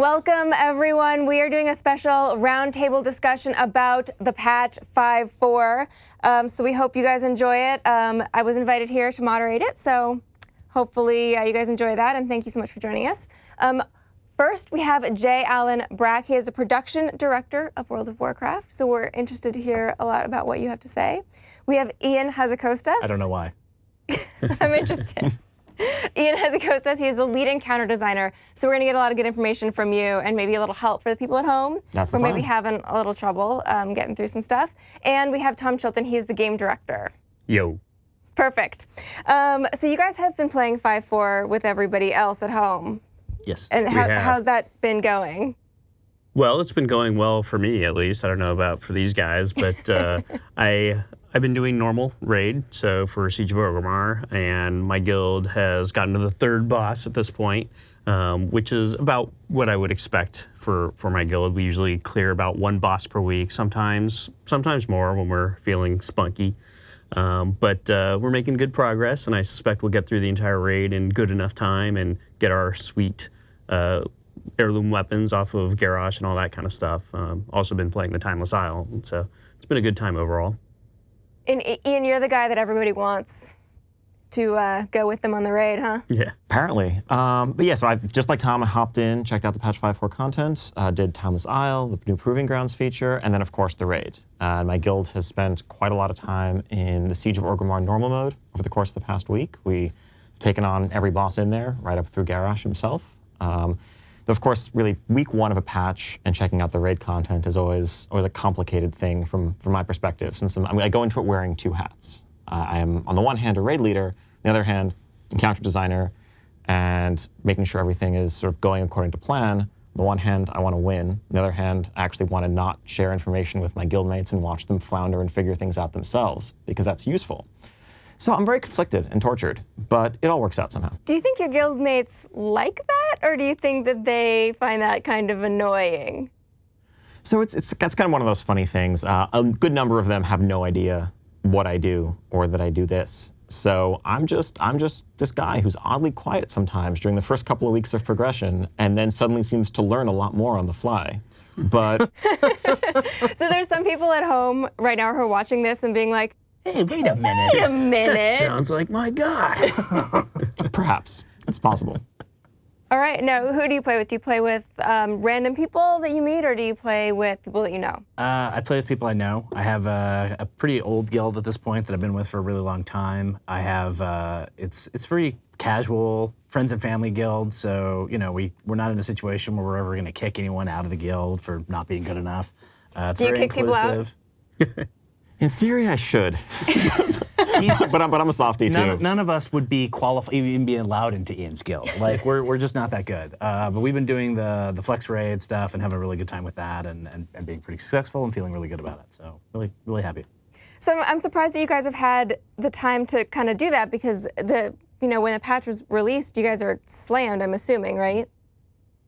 Welcome, everyone. We are doing a special roundtable discussion about the patch 5.4. So we hope you guys enjoy it. I was invited here to moderate it, so hopefully you guys enjoy that, and thank you so much for joining us. First, we have J. Allen Brack. He is the production director of World of Warcraft, so we're interested to hear a lot about what you have to say. We have Ion Hazzikostas. I don't know why. I'm interested. Ion Hazzikostas, he is the lead Encounter Designer, so we're going to get a lot of good information from you and maybe a little help for the people at home That's the who may be plan. having a little trouble getting through some stuff. And we have Tom Chilton, he's the Game Director. Yo. Perfect. So you guys have been playing 5.4 with everybody else at home. Yes. And have. how's that been going? Well, it's been going well for me, at least. I don't know about for these guys, but I've been doing normal raid, so for Siege of Orgrimmar, and my guild has gotten to the third boss at this point, which is about what I would expect for my guild. We usually clear about one boss per week, sometimes more when we're feeling spunky. But we're making good progress, and I suspect we'll get through the entire raid in good enough time and get our sweet heirloom weapons off of Garrosh and all that kind of stuff. Also been playing the Timeless Isle, and so it's been a good time overall. And Ian, you're the guy that everybody wants to go with them on the raid, huh? Yeah. Apparently. But yeah, so I just like Tom, I hopped in, checked out the patch 5.4 content, did Timeless Isle, the new Proving Grounds feature, and then of course the raid. My guild has spent quite a lot of time in the Siege of Orgrimmar normal mode over the course of the past week. We've taken on every boss in there, right up through Garrosh himself. Of course, really, week one of a patch and checking out the raid content is always a complicated thing from my perspective, since I go into it wearing two hats. I am, on the one hand, a raid leader, on the other hand, encounter designer, and making sure everything is sort of going according to plan. On the one hand, I want to win. On the other hand, I actually want to not share information with my guildmates and watch them flounder and figure things out themselves, because that's useful. So I'm very conflicted and tortured, but it all works out somehow. Do you think your guildmates like that, or do you think that they find that kind of annoying? So that's kind of one of those funny things. A good number of them have no idea what I do or that I do this. So I'm just this guy who's oddly quiet sometimes during the first couple of weeks of progression, and then suddenly seems to learn a lot more on the fly. But So there's some people at home right now who are watching this and being like, Hey, wait a minute. wait a minute. That sounds like my guy. perhaps it's possible. All right, now who do you play with? Do you play with random people that you meet, or do you play with people that you know? I play with people I know. I have a pretty old guild at this point that I've been with for a really long time. I have, it's very casual, friends and family guild, so we're not in a situation where we're ever going to kick anyone out of the guild for not being good enough. It's Do you very kick people out? inclusive. In theory, I should. but I'm a softie too. None of us would be qualified, even being allowed into Ian's guild. Like we're just not that good. But we've been doing the flex raid stuff and having a really good time with that, and being pretty successful and feeling really good about it. So really happy. So I'm surprised that you guys have had the time to kind of do that, because when the patch was released, you guys are slammed, I'm assuming, right?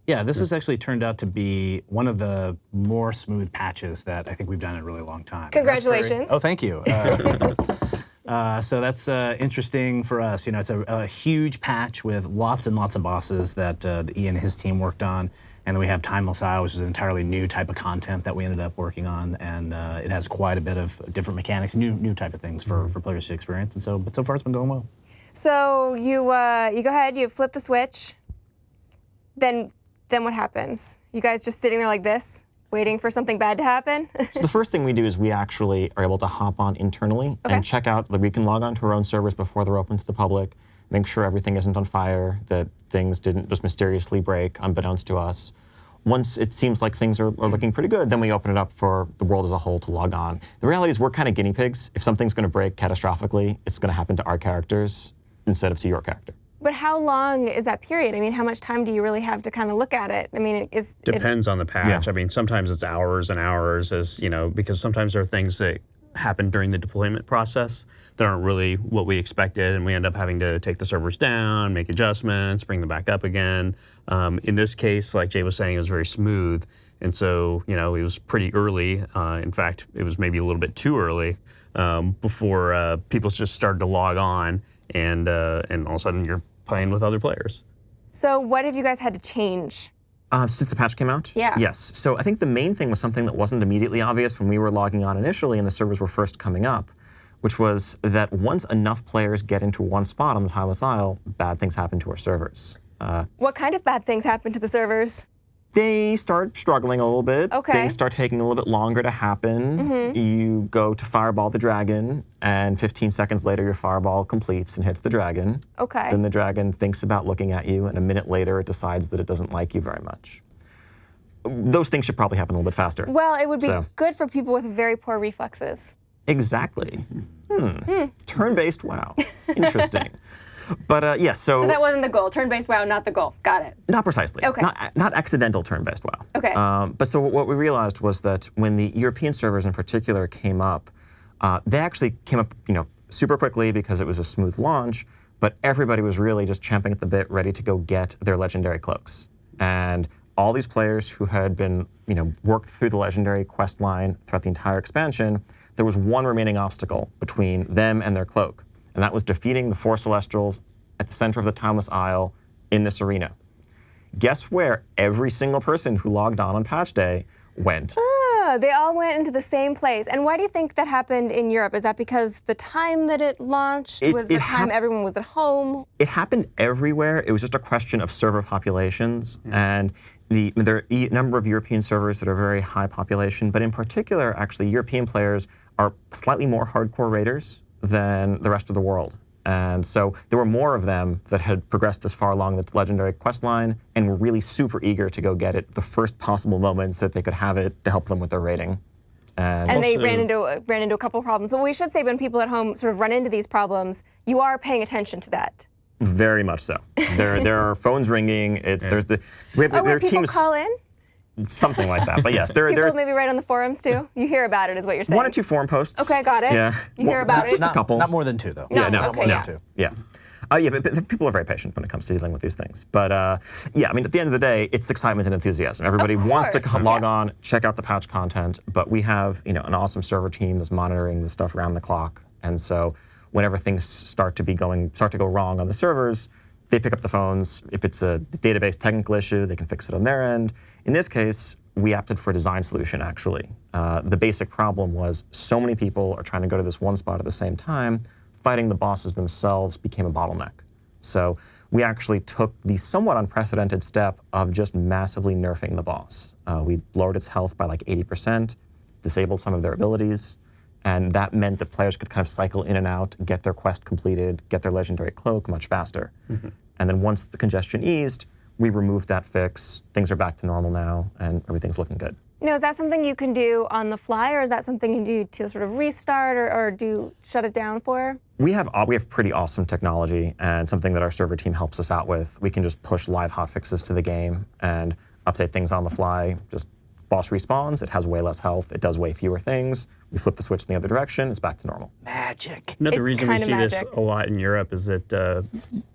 Yeah, this has actually turned out to be one of the more smooth patches that I think we've done in a really long time. Congratulations. Oh, thank you. So that's interesting for us. It's a huge patch with lots and lots of bosses that Ian and his team worked on. And then we have Timeless Isle, which is an entirely new type of content that we ended up working on. And it has quite a bit of different mechanics, new type of things for players to experience. But so far it's been going well. So you go ahead, you flip the switch, then what happens? You guys just sitting there like this, waiting for something bad to happen? So the first thing we do is we actually are able to hop on internally and check out that we can log on to our own servers before they're open to the public, make sure everything isn't on fire, that things didn't just mysteriously break unbeknownst to us. Once it seems like things are looking pretty good, then we open it up for the world as a whole to log on. The reality is we're kind of guinea pigs. If something's going to break catastrophically, it's going to happen to our characters instead of to your character. But how long is that period? I mean, how much time do you really have to kind of look at it? I mean, Depends on the patch. Yeah. I mean, sometimes it's hours and hours, because sometimes there are things that happen during the deployment process that aren't really what we expected, and we end up having to take the servers down, make adjustments, bring them back up again. In this case, like Jay was saying, it was very smooth, and so it was pretty early. In fact, it was maybe a little bit too early before people just started to log on, and all of a sudden you're playing with other players. So what have you guys had to change Since the patch came out? Yeah. Yes. So I think the main thing was something that wasn't immediately obvious when we were logging on initially and the servers were first coming up, which was that once enough players get into one spot on the Timeless Isle, bad things happen to our servers. What kind of bad things happen to the servers? They start struggling a little bit. Okay. Things start taking a little bit longer to happen. You go to fireball the dragon, and 15 seconds later your fireball completes and hits the dragon. Okay. Then the dragon thinks about looking at you, and a minute later it decides that it doesn't like you very much. Those things should probably happen a little bit faster. Well, it would be So- good for people with very poor reflexes. Exactly. Turn-based WoW. Interesting. But yes, So that wasn't the goal. Turn-based WoW, not the goal. Got it. not precisely. Okay. Not accidental turn-based WoW. Okay. But so what we realized was that when the European servers in particular came up, they actually came up, super quickly because it was a smooth launch. But everybody was really just champing at the bit, ready to go get their legendary cloaks. And all these players who had been, worked through the legendary quest line throughout the entire expansion, there was one remaining obstacle between them and their cloak. And that was defeating the 4 Celestials at the center of the Timeless Isle in this arena. Guess where every single person who logged on patch day went? They all went into the same place. And why do you think that happened in Europe? Is that because the time that it launched was the time everyone was at home? It happened everywhere. It was just a question of server populations. And there are a number of European servers that are very high population, but in particular, actually, European players are slightly more hardcore raiders than the rest of the world. And so there were more of them that had progressed this far along the legendary quest line and were really super eager to go get it the first possible moments that they could have it to help them with their raiding. And they ran into a couple of problems. But we should say when people at home sort of run into these problems, you are paying attention to that. Very much so. There are phones ringing. There's the there When are people teams, call in? something like that. But yes, there People are maybe write on the forums too? You hear about it is what you're saying. 1 or 2 forum posts. Okay, got it. Yeah. You hear about it? Just a couple. Not more than 2, though. Yeah, no, okay, no. yeah. Yeah. But people are very patient when it comes to dealing with these things. But yeah, I mean, at the end of the day, it's excitement and enthusiasm. Everybody wants to log on, check out the patch content, but we have an awesome server team that's monitoring the stuff around the clock. And so whenever things start to go wrong on the servers, they pick up the phones. If it's a database technical issue, they can fix it on their end. In this case, we opted for a design solution, actually. The basic problem was so many people are trying to go to this one spot at the same time, fighting the bosses themselves became a bottleneck. So we actually took the somewhat unprecedented step of just massively nerfing the boss. We lowered its health by like 80%, disabled some of their abilities, and that meant that players could kind of cycle in and out, get their quest completed, get their legendary cloak much faster. And then once the congestion eased, we removed that fix. Things are back to normal now, and everything's looking good. Is that something you can do on the fly, or is that something you do to sort of restart or shut it down for? We have pretty awesome technology and something that our server team helps us out with. We can just push live hotfixes to the game and update things on the fly. Just boss respawns, it has way less health, it does way fewer things. We flip the switch in the other direction, it's back to normal. Magic. Another It's reason we kinda see this magic. a lot in Europe is that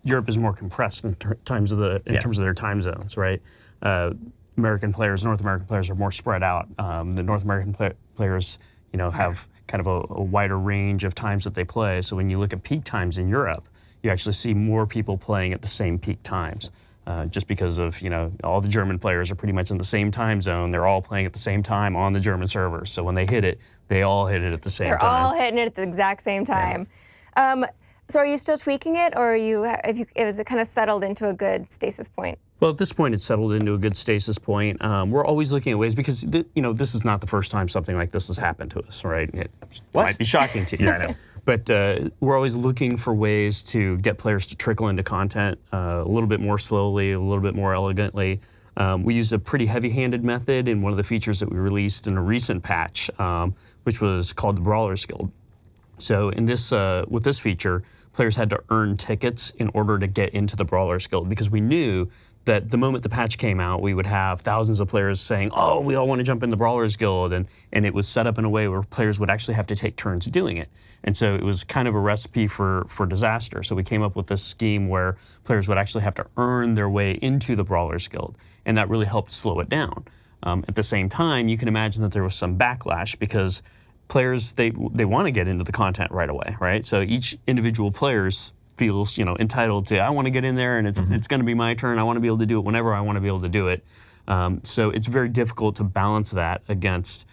Europe is more compressed in terms of their time zones, right? North American players are more spread out. The North American players, have kind of a wider range of times that they play. So when you look at peak times in Europe, you actually see more people playing at the same peak times. Just because of, all the German players are pretty much in the same time zone. They're all playing at the same time on the German servers. So when they hit it, they all hit it at the same They're time. all hitting it at the exact same time. So are you still tweaking it, or is it kind of settled into a good stasis point? Well, at this point, it's settled into a good stasis point. We're always looking at ways because this is not the first time something like this has happened to us, right? It might be shocking to you. Yeah, I know. But we're always looking for ways to get players to trickle into content a little bit more slowly, a little bit more elegantly. We used a pretty heavy-handed method in one of the features that we released in a recent patch, which was called the Brawler Guild. So in this, with this feature, players had to earn tickets in order to get into the Brawler Guild because we knew that the moment the patch came out, we would have thousands of players saying, oh, we all want to jump in the Brawlers Guild, and it was set up in a way where players would actually have to take turns doing it. And so it was kind of a recipe for disaster. So we came up with this scheme where players would actually have to earn their way into the Brawlers Guild, and that really helped slow it down. At the same time, you can imagine that there was some backlash because players, they want to get into the content right away, right? So each individual player feels entitled to, I want to get in there and it's going to be my turn. I want to be able to do it whenever I want to be able to do it. So it's very difficult to balance that against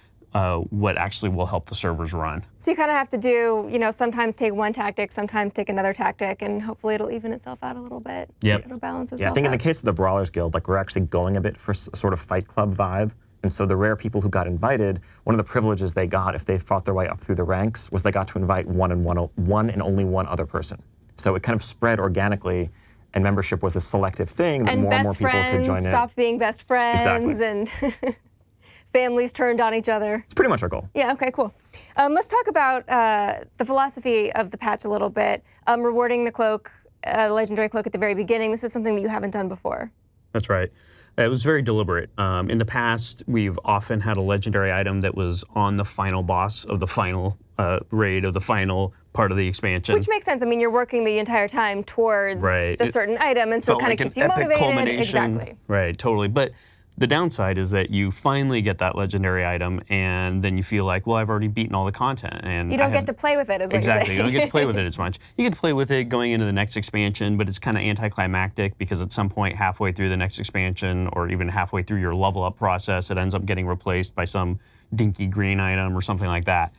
what actually will help the servers run. So you kind of have to do, sometimes take one tactic, sometimes take another tactic, and hopefully it'll even itself out a little bit. Yep. It'll balance itself Yeah, I think in the out. case of the Brawlers Guild, like we're actually going a bit for sort of Fight Club vibe. And so the rare people who got invited, one of the privileges they got if they fought their way up through the ranks was they got to invite one and only one other person. So it kind of spread organically, and membership was a selective thing that And more and more best people could friends join in. stopped being best friends, Exactly. and families turned on each other. It's pretty much our goal. Yeah, okay, cool. Let's talk about the philosophy of the patch a little bit. Rewarding the cloak, legendary cloak at the very beginning. This is something that you haven't done before. That's right. It was very deliberate. In the past, we've often had a legendary item that was on the final boss of the final raid of the final part of the expansion. Which makes sense. I mean, you're working the entire time towards Right. the certain item, and so it Felt kind like of an keeps you epic motivated. culmination. Exactly. Right, totally. But the downside is that you finally get that legendary item, and then you feel like, well, I've already beaten all the content, and You don't get to play with it, is what exactly. you're You saying. don't get to play with it as much. You get to play with it going into the next expansion, but it's kind of anticlimactic because at some point halfway through the next expansion, or even halfway through your level up process, it ends up getting replaced by some dinky green item or something like that.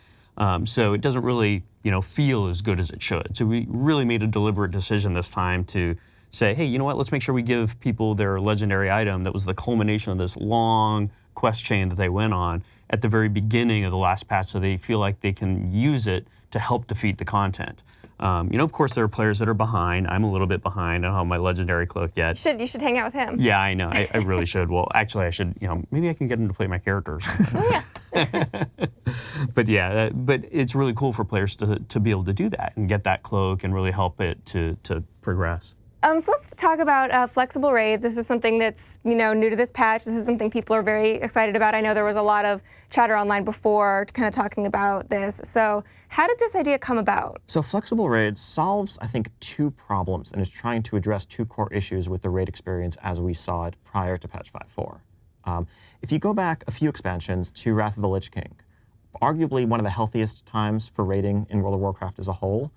So it doesn't really, feel as good as it should. So we really made a deliberate decision this time to say, hey, you know what? Let's make sure we give people their legendary item that was the culmination of this long quest chain that they went on at the very beginning of the last patch, so they feel like they can use it to help defeat the content. Of course, there are players that are behind. I'm a little bit behind. I don't have my legendary cloak yet. You should hang out with him. Yeah, I know. I really should. Well, actually, I should. Maybe I can get him to play my character or something. Oh, yeah. But yeah, but it's really cool for players to be able to do that and get that cloak and really help it to progress. So let's talk about flexible raids. This is something that's new to this patch. This is something people are very excited about. I know there was a lot of chatter online before kind of talking about this. So how did this idea come about? So flexible raids solves, I think, two problems and is trying to address two core issues with the raid experience as we saw it prior to patch 5.4. If you go back a few expansions to Wrath of the Lich King, arguably one of the healthiest times for raiding in World of Warcraft as a whole,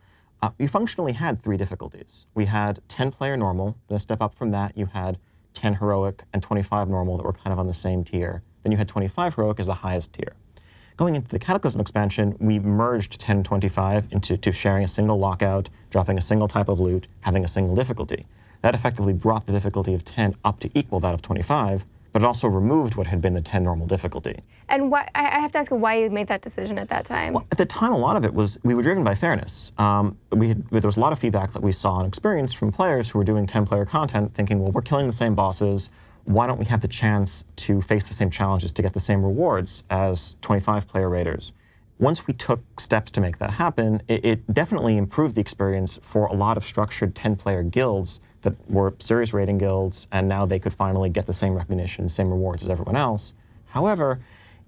we functionally had 3 difficulties. We had 10-player normal, then a step up from that you had 10 heroic and 25 normal that were kind of on the same tier. Then you had 25 heroic as the highest tier. Going into the Cataclysm expansion, we merged 10 and 25 into sharing a single lockout, dropping a single type of loot, having a single difficulty. That effectively brought the difficulty of 10 up to equal that of 25, but it also removed what had been the 10 normal difficulty. And I have to ask why you made that decision at that time. Well, at the time, a lot of it was we were driven by fairness. There was a lot of feedback that we saw and experienced from players who were doing 10-player content thinking, well, we're killing the same bosses. Why don't we have the chance to face the same challenges to get the same rewards as 25-player raiders? Once we took steps to make that happen, it definitely improved the experience for a lot of structured 10-player guilds that were serious raiding guilds, and now they could finally get the same recognition, same rewards as everyone else. However,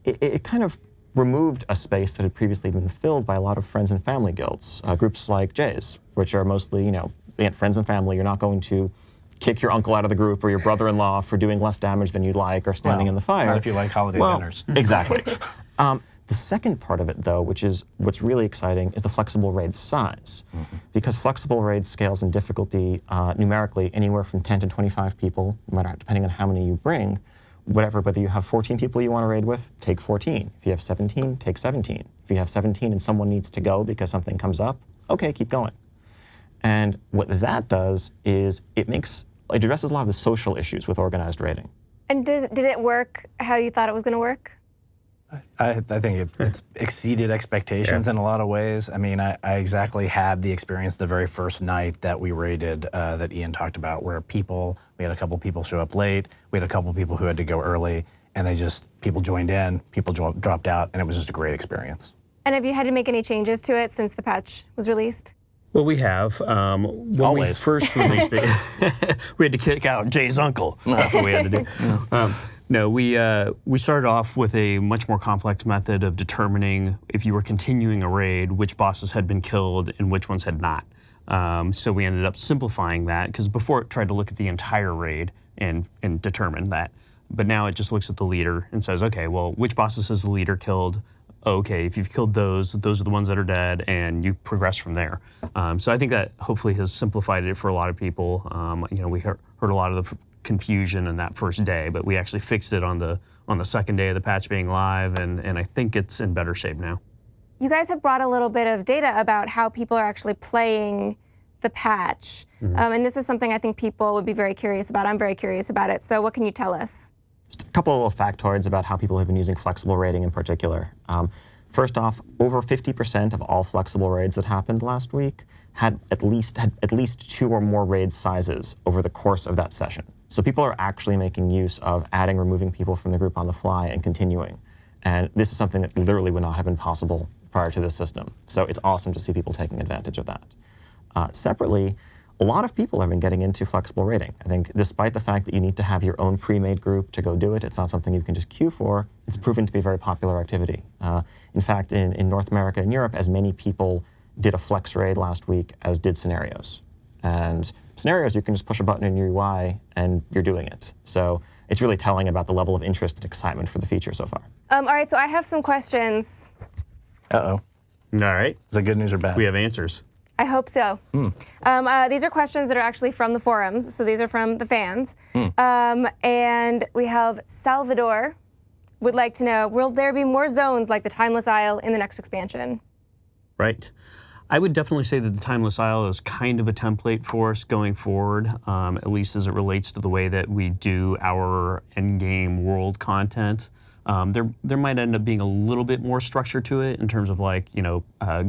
it kind of removed a space that had previously been filled by a lot of friends and family guilds, groups like Jay's, which are mostly, friends and family. You're not going to kick your uncle out of the group or your brother-in-law for doing less damage than you'd like or standing in the fire. Not if you like holiday dinners. Exactly. The second part of it, though, which is what's really exciting, is the flexible raid size. Mm-hmm. Because flexible raid scales in difficulty numerically anywhere from 10 to 25 people, depending on how many you bring. Whether you have 14 people you want to raid with, take 14. If you have 17, take 17. If you have 17 and someone needs to go because something comes up, okay, keep going. And what that does is it addresses a lot of the social issues with organized raiding. And did it work how you thought it was going to work? I think it's exceeded expectations in a lot of ways. I mean, I exactly had the experience the very first night that we raided that Ian talked about, where we had a couple people show up late, we had a couple people who had to go early, and people joined in, people dropped out, and it was just a great experience. And have you had to make any changes to it since the patch was released? Well, we have. When we first released it, we had to kick out Jay's uncle. That's what we had to do. No, we started off with a much more complex method of determining if you were continuing a raid, which bosses had been killed and which ones had not. So we ended up simplifying that, because before it tried to look at the entire raid and determine that. But now it just looks at the leader and says, okay, well, which bosses has the leader killed? Okay, if you've killed those are the ones that are dead, and you progress from there. So I think that hopefully has simplified it for a lot of people. We heard a lot of the confusion in that first day, but we actually fixed it on the second day of the patch being live, and I think it's in better shape now. You guys have brought a little bit of data about how people are actually playing the patch. And this is something I think people would be very curious about. I'm very curious about it. So what can you tell us? Just a couple of little factoids about how people have been using flexible raiding in particular. First off, over 50% of all flexible raids that happened last week had at least 2 or more raid sizes over the course of that session. So people are actually making use of adding, removing people from the group on the fly and continuing. And this is something that literally would not have been possible prior to this system. So it's awesome to see people taking advantage of that. Separately, a lot of people have been getting into flexible raiding. I think despite the fact that you need to have your own pre-made group to go do it, it's not something you can just queue for, it's proven to be a very popular activity. In fact, in North America and Europe, as many people did a flex raid last week as did scenarios. And scenarios, you can just push a button in your UI and you're doing it. So it's really telling about the level of interest and excitement for the feature so far. All right, so I have some questions. Uh-oh. All right. Is that good news or bad? We have answers. I hope so. These are questions that are actually from the forums, so these are from the fans. And we have Salvador would like to know, will there be more zones like the Timeless Isle in the next expansion? Right. I would definitely say that the Timeless Isle is kind of a template for us going forward, at least as it relates to the way that we do our endgame world content. There might end up being a little bit more structure to it in terms of like, you know,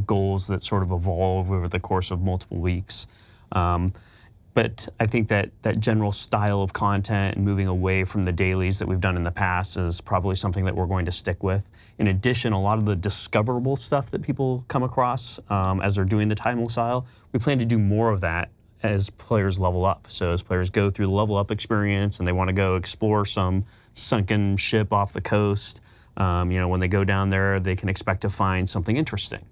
goals that sort of evolve over the course of multiple weeks. But I think that general style of content and moving away from the dailies that we've done in the past is probably something that we're going to stick with. In addition, a lot of the discoverable stuff that people come across as they're doing the Timeless Isle, we plan to do more of that as players level up. So as players go through the level up experience and they want to go explore some sunken ship off the coast, you know, when they go down there, they can expect to find something interesting.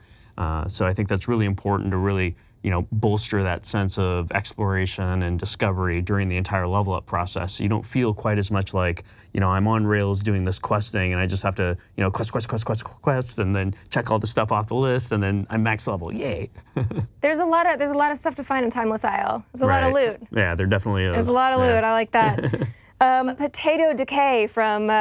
So I think that's really important to really, you know, bolster that sense of exploration and discovery during the entire level up process. So you don't feel quite as much like, you know, I'm on rails doing this questing and I just have to, you know, quest, and then check all the stuff off the list and then I'm max level, yay. There's a lot of stuff to find in Timeless Isle. There's a lot of loot. Yeah, there definitely is. There's a lot of loot. I like that. Potato Decay from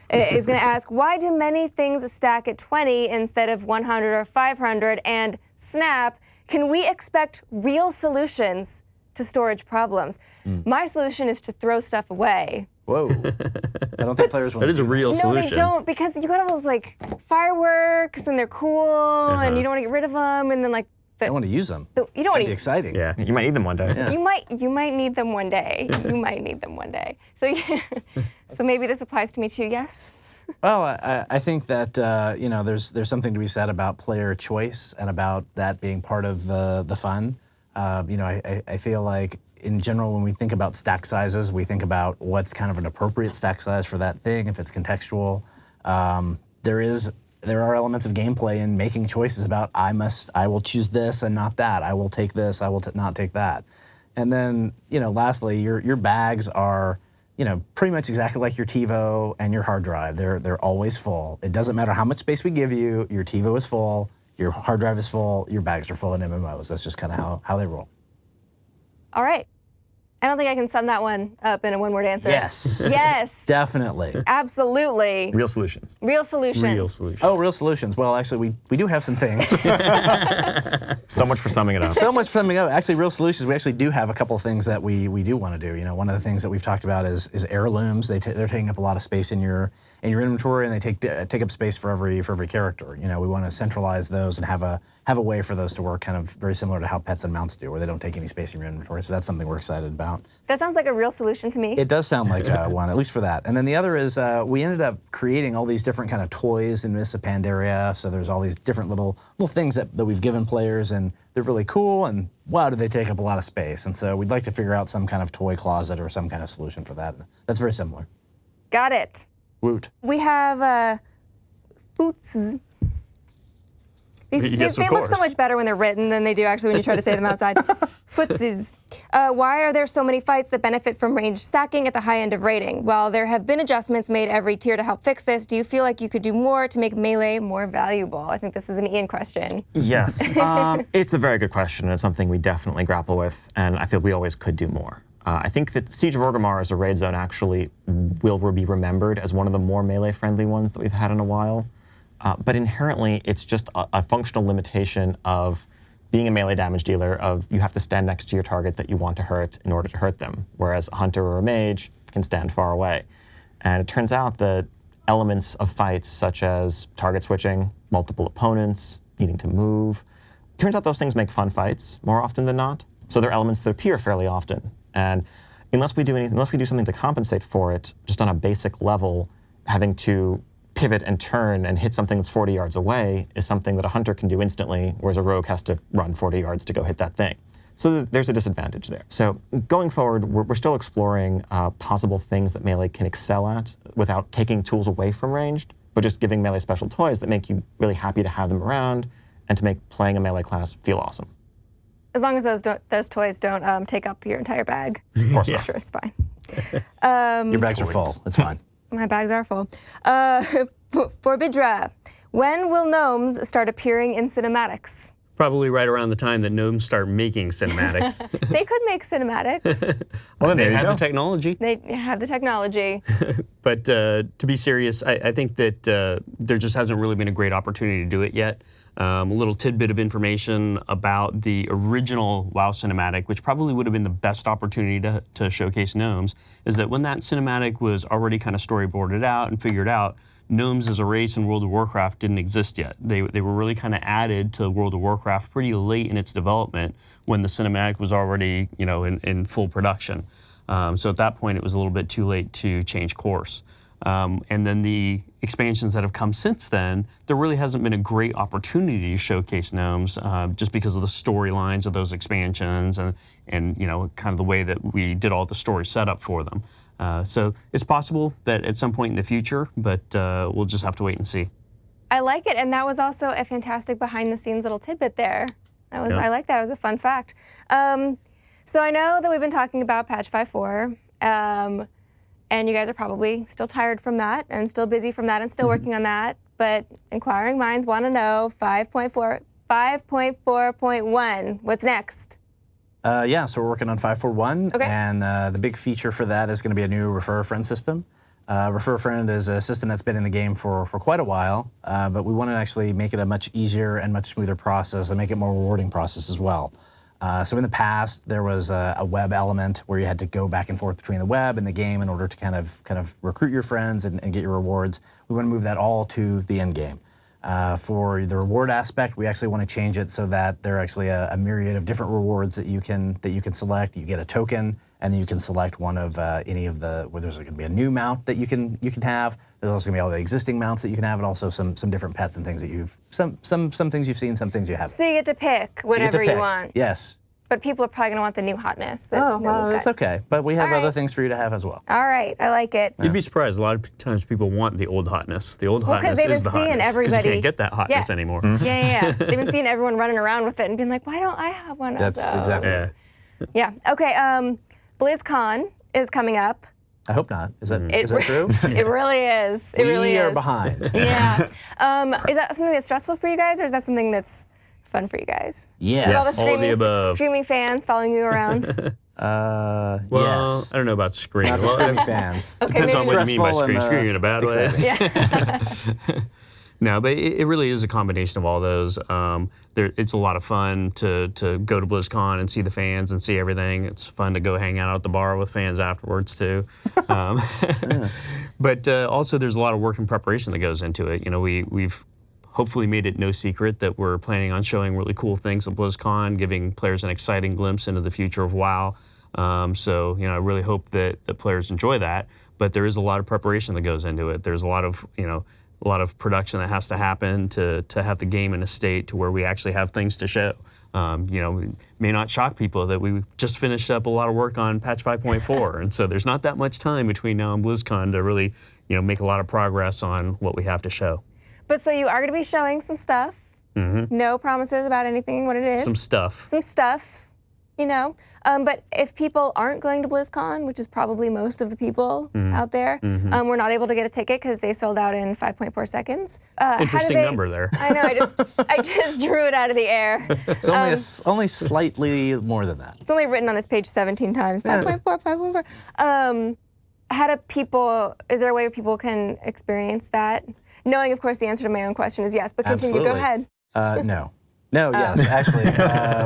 is going to ask, why do many things stack at 20 instead of 100 or 500? And Snap, can we expect real solutions to storage problems? My solution is to throw stuff away. Whoa. I don't think players want That is a real solution. No, they don't, because you got all those like fireworks and they're cool and you don't want to get rid of them, and then like I want to use them. You don't want It'd be to. exciting. Yeah. You might need them one day. Yeah. You might need them one day. You might need them one day. So so maybe this applies to me too. Yes. Well, I think that you know, there's something to be said about player choice and about that being part of the fun. You know, I feel like in general when we think about stack sizes, we think about what's kind of an appropriate stack size for that thing if it's contextual. There are elements of gameplay in making choices about I will choose this and not that. I will take this. I will not take that. And then, you know, lastly, your bags are, you know, pretty much exactly like your TiVo and your hard drive. They're always full. It doesn't matter how much space we give you. Your TiVo is full. Your hard drive is full. Your bags are full in MMOs. That's just kind of how they roll. All right. I don't think I can sum that one up in a one-word answer. Yes. Yes. Definitely. Absolutely. Real solutions. Real solutions. Real solution. Oh, real solutions. Well, actually, we do have some things. So much for summing it up. So much summing up. Actually, real solutions, we actually do have a couple of things that we do want to do. You know, one of the things that we've talked about is heirlooms. They're taking up a lot of space in your inventory, and they take up space for every character. You know, we want to centralize those and have a way for those to work kind of very similar to how pets and mounts do, where they don't take any space in your inventory. So that's something we're excited about. That sounds like a real solution to me. It does sound like one, at least for that. And then the other is we ended up creating all these different kind of toys in Mists of Pandaria. So there's all these different little things that we've given players, and they're really cool, and wow, do they take up a lot of space. And so we'd like to figure out some kind of toy closet or some kind of solution for that. That's very similar. Got it. Woot. We have Foots. They look so much better when they're written than they do actually when you try to say them outside. Footsies. Why are there so many fights that benefit from range stacking at the high end of rating? While there have been adjustments made every tier to help fix this, do you feel like you could do more to make melee more valuable? I think this is an Ian question. Yes. It's a very good question, and it's something we definitely grapple with, and I feel we always could do more. I think that Siege of Orgrimmar as a raid zone actually will be remembered as one of the more melee-friendly ones that we've had in a while. But inherently, it's just a functional limitation of being a melee damage dealer, of you have to stand next to your target that you want to hurt in order to hurt them, whereas a hunter or a mage can stand far away. And it turns out that elements of fights, such as target switching, multiple opponents, needing to move, turns out those things make fun fights more often than not. So they're elements that appear fairly often. And unless we do something to compensate for it, just on a basic level, having to pivot and turn and hit something that's 40 yards away is something that a hunter can do instantly, whereas a rogue has to run 40 yards to go hit that thing. So there's a disadvantage there. So going forward, we're still exploring possible things that melee can excel at without taking tools away from ranged, but just giving melee special toys that make you really happy to have them around and to make playing a melee class feel awesome. As long as those toys don't take up your entire bag. Of course I'm not. sure it's fine. Your bags are full. It's fine. My bags are full. For Bidra, when will gnomes start appearing in cinematics? Probably right around the time that gnomes start making cinematics. They could make cinematics. Well, then They there you have go. the technology. They have the technology. But to be serious, I think that there just hasn't really been a great opportunity to do it yet. A little tidbit of information about the original WoW cinematic, which probably would have been the best opportunity to showcase gnomes, is that when that cinematic was already kind of storyboarded out and figured out, gnomes as a race in World of Warcraft didn't exist yet. They were really kind of added to World of Warcraft pretty late in its development when the cinematic was already, in full production. So at that point, it was a little bit too late to change course. And then the expansions that have come since then, there really hasn't been a great opportunity to showcase gnomes just because of the storylines of those expansions and kind of the way that we did all the story setup for them. So it's possible that at some point in the future, but we'll just have to wait and see. I like it, and that was also a fantastic behind-the-scenes little tidbit there. I like that. It was a fun fact. So I know that we've been talking about patch 5.4, and you guys are probably still tired from that and still busy from that and still working on that. But inquiring minds want to know 5.4.1. What's next? Yeah, so we're working on 5.4.1, Okay. and the big feature for that is going to be a new Refer a Friend system. Refer a Friend is a system that's been in the game for quite a while, but we want to actually make it a much easier and much smoother process and make it more rewarding process as well. So in the past, there was a web element where you had to go back and forth between the web and the game in order to kind of recruit your friends and get your rewards. We want to move that all to the end game. For the reward aspect, we actually want to change it so that there are actually a myriad of different rewards that you can select. You get a token, and then you can select one of any of the. Where there's going to be a new mount that you can have. There's also going to be all the existing mounts that you can have, and also some different pets and things that you've some things you've seen, some things you haven't. So you get to pick whatever you want. Yes. But people are probably going to want the new hotness. That's okay. But we have All other right. things for you to have as well. All right, I like it. You'd be surprised. A lot of times people want the old hotness. The old Well, 'cause hotness they've is been the seeing hotness. 'Cause everybody- you can't get that hotness Yeah. anymore. Yeah. They've been seeing everyone running around with it and being like, why don't I have one That's of those? exactly. Yeah. Yeah. Okay. BlizzCon is coming up. I hope not. Is that true? It really is. It really we is. are behind. Yeah. Is that something that's stressful for you guys, or is that something that's fun for you guys? Yes. With all the All of the above. streaming fans following you around. Well, yes. I don't know about screaming. Not the streaming fans. Okay, Depends on maybe- what you mean by Stressful and, screaming in a bad way. exciting. Yeah. No, but it really is a combination of all those. It's a lot of fun to go to BlizzCon and see the fans and see everything. It's fun to go hang out at the bar with fans afterwards too. But also there's a lot of work and preparation that goes into it. We've hopefully made it no secret that we're planning on showing really cool things at BlizzCon, giving players an exciting glimpse into the future of WoW. So I really hope that players enjoy that. But there is a lot of preparation that goes into it. There's a lot of production that has to happen to have the game in a state to where we actually have things to show. It may not shock people that we just finished up a lot of work on patch 5.4, and so there's not that much time between now and BlizzCon to really, make a lot of progress on what we have to show. But so you are going to be showing some stuff. Mm-hmm. No promises about anything, what it is. Some stuff. Some stuff. you know. But if people aren't going to BlizzCon, which is probably most of the people out there, we're not able to get a ticket because they sold out in 5.4 seconds. Interesting number there. I know. I just drew it out of the air. It's only slightly more than that. It's only written on this page 17 times. 5.4, 5.4. Is there a way where people can experience that? Knowing, of course, the answer to my own question is yes, but continue. Absolutely. Go ahead. No. No, yes, actually.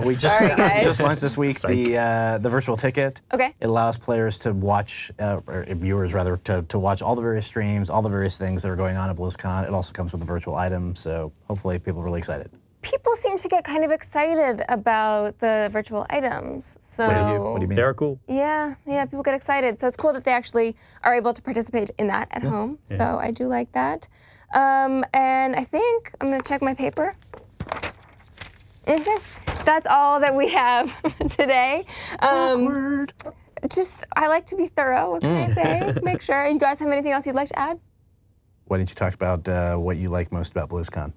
We just launched this week the virtual ticket. Okay. It allows players to watch, or viewers rather, to watch all the various streams, all the various things that are going on at BlizzCon. It also comes with a virtual item, so hopefully people are really excited. People seem to get kind of excited about the virtual items. So What do you mean? They're cool. Yeah, people get excited. So it's cool that they actually are able to participate in that at home. Yeah. So I do like that. And I think I'm gonna check my paper. That's all that we have today. Awkward. I like to be thorough, what can I say? Make sure. You guys have anything else you'd like to add? Why didn't you talk about what you like most about BlizzCon?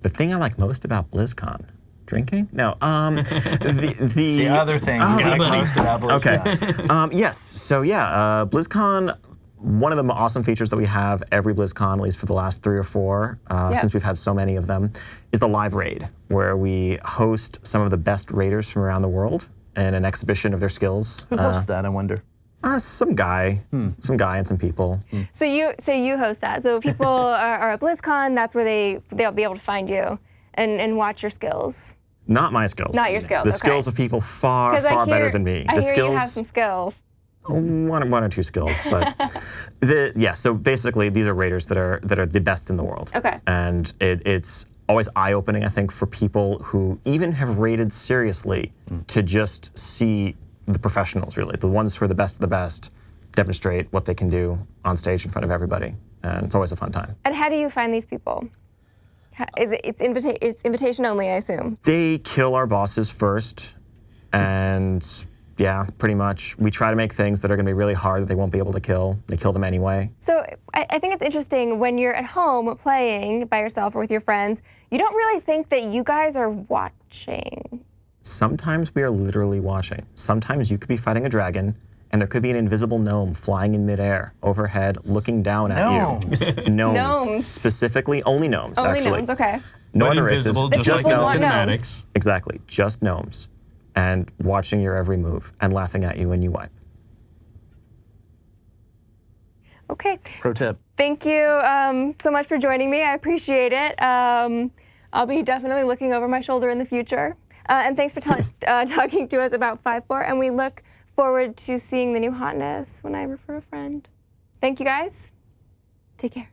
The thing I like most about BlizzCon? Drinking? No. The other thing you like most about BlizzCon. Okay. Yes. So yeah, BlizzCon, one of the awesome features that we have every BlizzCon, at least for the last 3 or 4, since we've had so many of them, is the live raid, where we host some of the best raiders from around the world in an exhibition of their skills. Who hosts that, I wonder? Some guy and some people. So you host that. So if people are at BlizzCon, that's where they'll be able to find you and watch your skills. Not my skills. Not your skills. The skills of people far better than me. I hear you have some skills. One or two skills, but so basically these are raiders that are the best in the world. Okay. And it's always eye-opening, I think, for people who even have raided seriously to just see the professionals, really, the ones who are the best of the best, demonstrate what they can do on stage in front of everybody, and it's always a fun time. And how do you find these people? It's invitation only, I assume. They kill our bosses first, and yeah, pretty much. We try to make things that are going to be really hard that they won't be able to kill. They kill them anyway. So I think it's interesting when you're at home playing by yourself or with your friends, you don't really think that you guys are watching. Sometimes we are literally watching. Sometimes you could be fighting a dragon, and there could be an invisible gnome flying in midair overhead, looking down at you. Gnomes. Specifically, only gnomes, only actually. Gnomes, okay. No other races. Just like gnomes. cinematics. Exactly, just gnomes. And watching your every move and laughing at you when you wipe. Okay. Pro tip. Thank you so much for joining me. I appreciate it. I'll be definitely looking over my shoulder in the future. And thanks for talking to us about 5.4. And we look forward to seeing the new hotness when I refer a friend. Thank you guys. Take care.